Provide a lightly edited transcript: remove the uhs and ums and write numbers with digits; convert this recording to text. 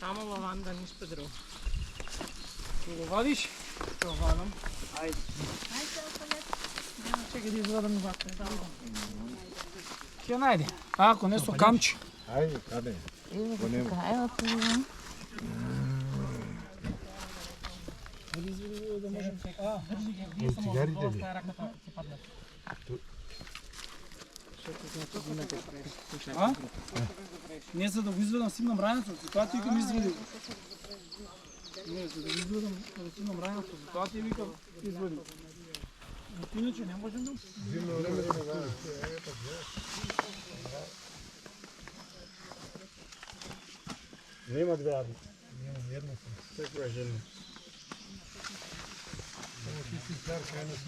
Само лаванда, ништо друго. Ќе го вадиш? Ќе го вадам. Ајде. Чекај да извадам и вака. Ќе најде. Ако не со камчи. Ајде, каде? Ево тука. Да можем Цигарите ли? А? Не за да го изведам симнам рајното, затоа ти викам изведи. Не, за да го изведам симнам рајното, затоа ти викам изведи. Иначе не можем да... Зимно време да го Нема две арни. Нема една сам. Секоја жена. Само ти си цар, кај нас не